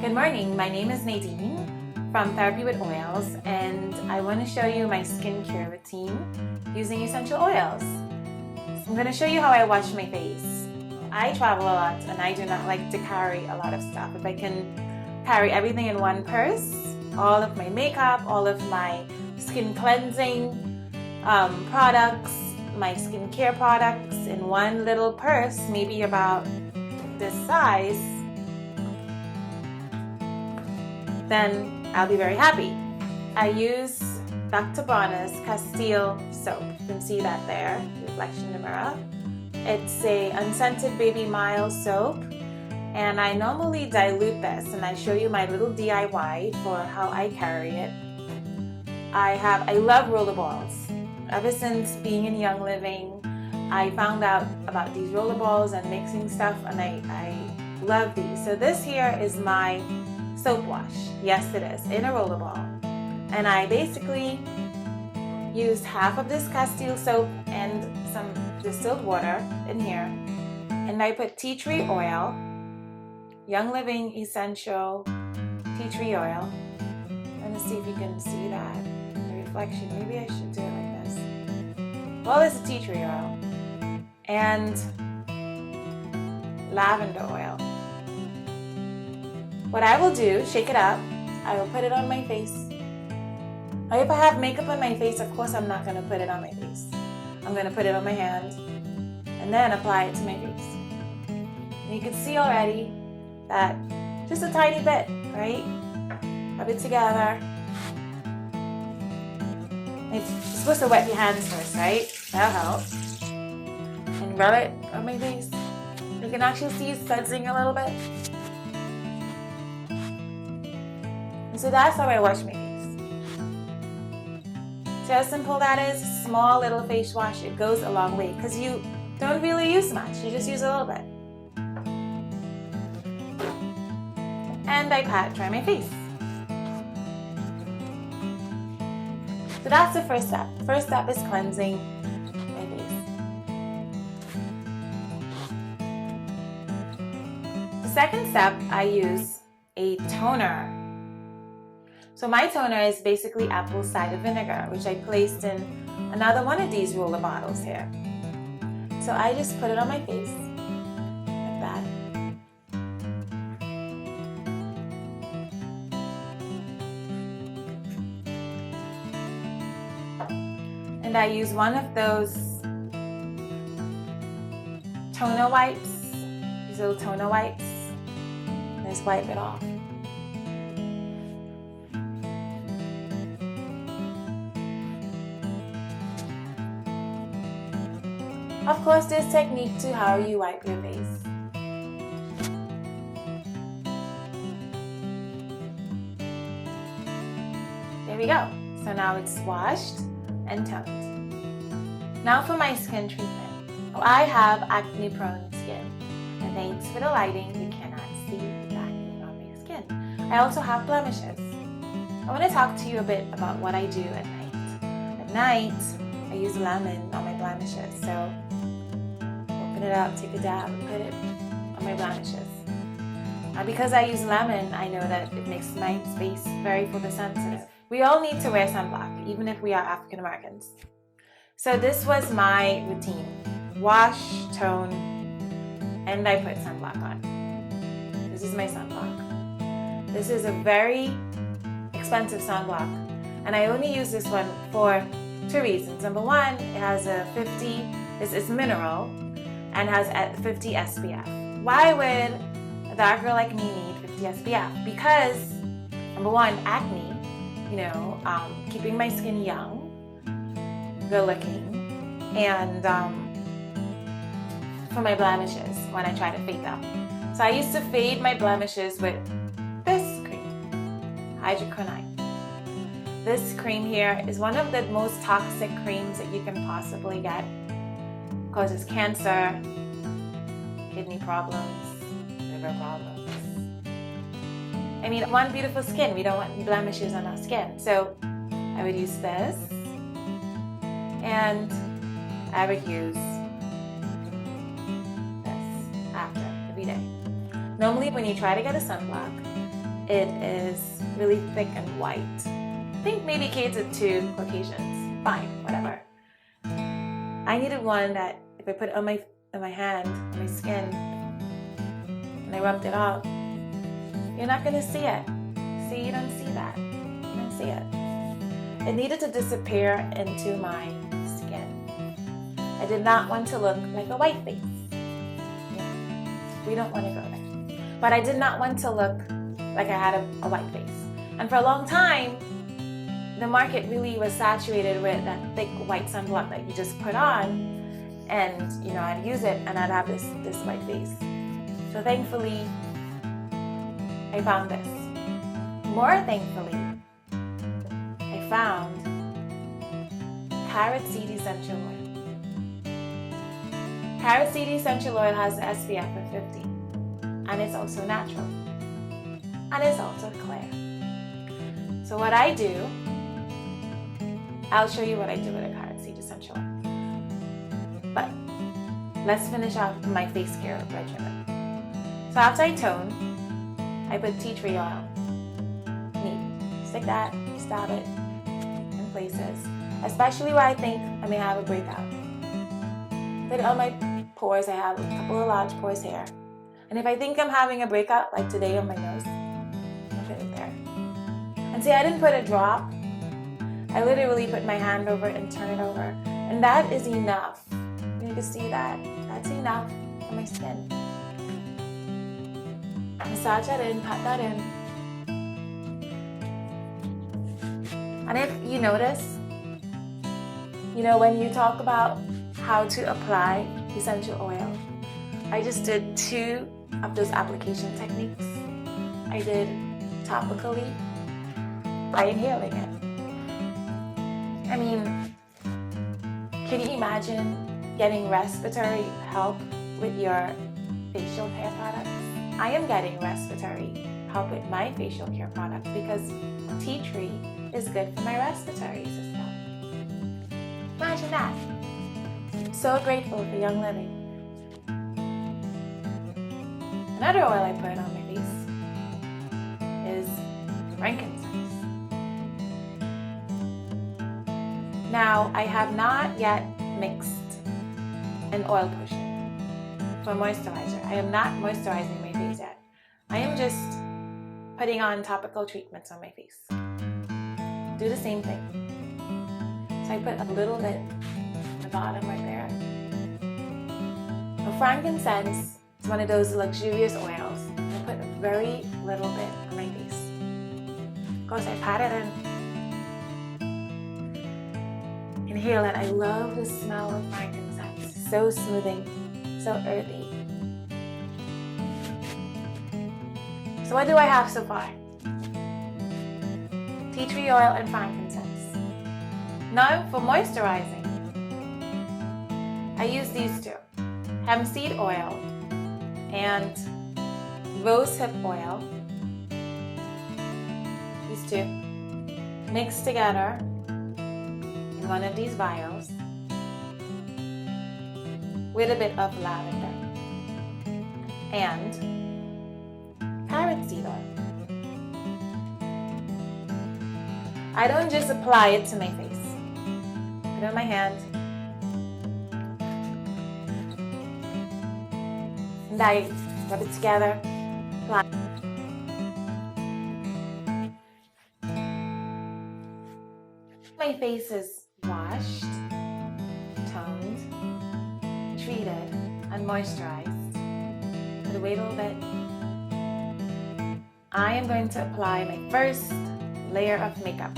Good morning, my name is Nadine from Therapy with Oils, and I want to show you my skincare routine using essential oils. I'm going to show you how I wash my face. I travel a lot and I do not like to carry a lot of stuff. If I can carry everything in one purse, all of my makeup, all of my skin cleansing products, my skincare products in one little purse, maybe about this size, then I'll be very happy. I use Dr. Bronner's Castile soap. You can see that there, reflection in the mirror. It's a unscented baby mild soap, and I normally dilute this, and I show you my little DIY for how I carry it. I love rollerballs. Ever since being in Young Living, I found out about these rollerballs and mixing stuff, and I love these. So this here is my soap wash. Yes, it is, in a rollerball. And I basically used half of this Castile soap and some distilled water in here. And I put tea tree oil, Young Living Essential tea tree oil. Let me see if you can see that, the reflection. Maybe I should do it like this. Well, it's a tea tree oil. And lavender oil. What I will do, shake it up, I will put it on my face. Or if I have makeup on my face, of course I'm not going to put it on my face. I'm going to put it on my hand and then apply it to my face. And you can see already that just a tiny bit, right? Rub it together. You're supposed to wet your hands first, right? That'll help. And rub it on my face. You can actually see it's sudsing a little bit. So that's how I wash my face. See how simple that is? Small little face wash. It goes a long way because you don't really use much. You just use a little bit. And I pat dry my face. So that's the first step. First step is cleansing my face. The second step, I use a toner. So my toner is basically apple cider vinegar, which I placed in another one of these roller bottles here. So I just put it on my face, like that. And I use one of those toner wipes, these little toner wipes, and just wipe it off. Of course, there's technique to how you wipe your face. There we go. So now it's washed and toned. Now for my skin treatment. Oh, I have acne-prone skin. And thanks for the lighting, you cannot see the acne on my skin. I also have blemishes. I want to talk to you a bit about what I do at night. At night, I use lemon on my blemishes. So open it up, take a dab, and put it on my blemishes. Because I use lemon, I know that it makes my face very photosensitive. We all need to wear sunblock, even if we are African Americans. So this was my routine. Wash, tone, and I put sunblock on. This is my sunblock. This is a very expensive sunblock, and I only use this one for two reasons. Number one, it has a 50, it's mineral, and has 50 SPF. Why would a dark girl like me need 50 SPF? Because, number one, acne, keeping my skin young, good looking, and for my blemishes when I try to fade them. So I used to fade my blemishes with this cream, hydroquinone. This cream here is one of the most toxic creams that you can possibly get. Causes cancer, kidney problems, liver problems. I mean, one beautiful skin. We don't want blemishes on our skin. So I would use this, and I would use this after every day. Normally when you try to get a sunblock, it is really thick and white. I think maybe catered to Caucasians. Fine, whatever. I needed one that if I put it on my hand, on my skin, and I rubbed it out, you're not gonna see it. See, you don't see that. You don't see it. It needed to disappear into my skin. I did not want to look like a white face. We don't want to go there. But I did not want to look like I had a white face. And for a long time, the market really was saturated with that thick white sunblock that you just put on, and I'd use it and I'd have this white face. So thankfully, I found this. More thankfully, I found carrot seed essential oil. Carrot seed essential oil has the SPF of 50, and it's also natural, and it's also clear. So what I do, I'll show you what I do with a carrot seed essential oil. But let's finish off my face care regimen. So after I tone, I put tea tree oil. Neat. Stick that, stab it in places, especially where I think I may have a breakout. Put it on my pores. I have a couple of large pores here. And if I think I'm having a breakout, like today on my nose, I'll put it there. And see, I didn't put a drop. I literally put my hand over it and turn it over. And that is enough. You can see that. That's enough on my skin. Massage that in, pat that in. And if you notice, when you talk about how to apply essential oil, I just did 2 of those application techniques. I did topically by inhaling it. I mean, can you imagine getting respiratory help with your facial care products? I am getting respiratory help with my facial care products because tea tree is good for my respiratory system. Imagine that. I'm so grateful for Young Living. Another oil I put on my face is frankincense. Now, I have not yet mixed an oil potion for moisturizer. I am not moisturizing my face yet. I am just putting on topical treatments on my face. Do the same thing. So I put a little bit at the bottom right there. So frankincense is one of those luxurious oils. I put a very little bit on my face. Of course, I pat it in. Inhale it. I love the smell of frankincense. So smoothing, so earthy. So what do I have so far? Tea tree oil and frankincense. Now for moisturizing, I use these 2. Hemp seed oil and rosehip oil. These 2 mixed together in one of these vials with a bit of lavender and carrot seed oil. I don't just apply it to my face. Put it on my hand. And I rub it together. Apply. My face is washed, toned, treated, and moisturized. But wait a little bit. I am going to apply my first layer of makeup.